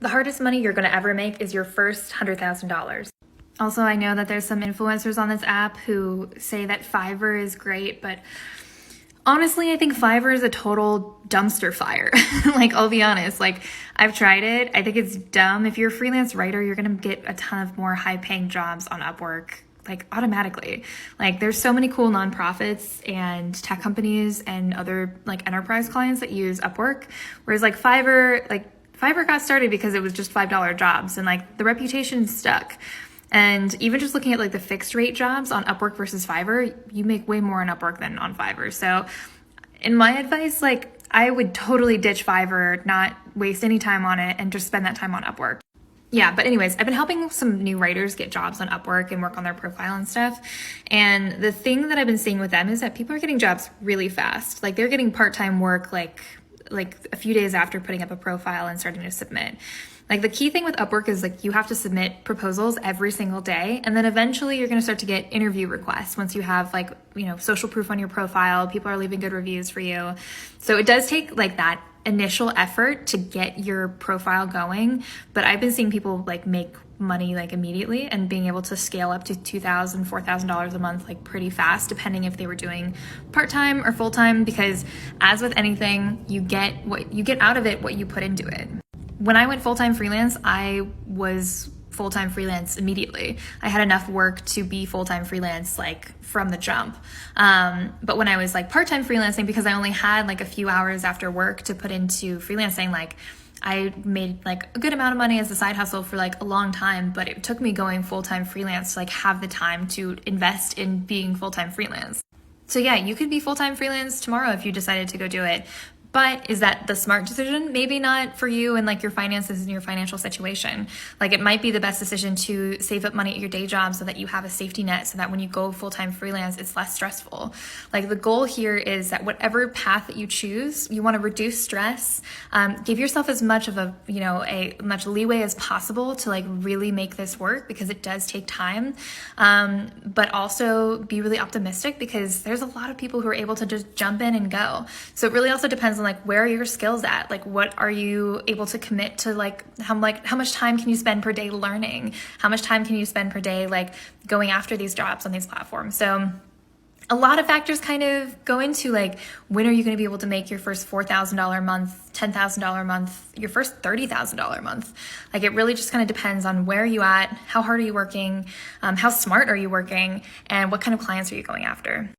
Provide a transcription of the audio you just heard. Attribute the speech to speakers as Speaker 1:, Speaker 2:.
Speaker 1: The hardest money you're going to ever make is your first $100,000. Also, I know that there's some influencers on this app who say that Fiverr is great, but honestly, I think Fiverr is a total dumpster fire. Like, I'll be honest, like, I've tried it. I think it's dumb. If you're a freelance writer, you're going to get a ton of more high-paying jobs on Upwork, like, automatically. Like, there's so many cool nonprofits and tech companies and other, like, enterprise clients that use Upwork. Whereas, like, Fiverr got started because it was just $5 jobs, and, like, the reputation stuck. And even just looking at like the fixed rate jobs on Upwork versus Fiverr, you make way more on Upwork than on Fiverr. So in my advice, like, I would totally ditch Fiverr, not waste any time on it, and just spend that time on Upwork. Yeah, but anyways, I've been helping some new writers get jobs on Upwork and work on their profile and stuff. And the thing that I've been seeing with them is that people are getting jobs really fast. Like, they're getting part-time work like a few days after putting up a profile and starting to submit. Like, the key thing with Upwork is, like, you have to submit proposals every single day, and then eventually you're going to start to get interview requests once you have, like, you know, social proof on your profile, people are leaving good reviews for you. So it does take like that initial effort to get your profile going, but I've been seeing people like make money like immediately and being able to scale up to $2,000, $4,000 a month like pretty fast, depending if they were doing part-time or full-time, because as with anything, you get out of it what you put into it. When I went full-time freelance, I was full-time freelance immediately. I had enough work to be full-time freelance like from the jump. But when I was like part-time freelancing, because I only had like a few hours after work to put into freelancing, like I made like a good amount of money as a side hustle for like a long time, but it took me going full-time freelance to like have the time to invest in being full-time freelance. So yeah, you could be full-time freelance tomorrow if you decided to go do it. But is that the smart decision? Maybe not for you and like your finances and your financial situation. Like, it might be the best decision to save up money at your day job so that you have a safety net, so that when you go full-time freelance, it's less stressful. Like, the goal here is that whatever path that you choose, you want to reduce stress, give yourself as much of a much leeway as possible to like really make this work, because it does take time. But also be really optimistic, because there's a lot of people who are able to just jump in and go. So it really also depends on like, where are your skills at? Like, what are you able to commit to? Like how much time can you spend per day learning? How much time can you spend per day like going after these jobs on these platforms? So a lot of factors kind of go into like, when are you going to be able to make your first $4,000 a month, $10,000 a month, your first $30,000 a month? Like, it really just kind of depends on where are you at, how hard are you working, how smart are you working, and what kind of clients are you going after?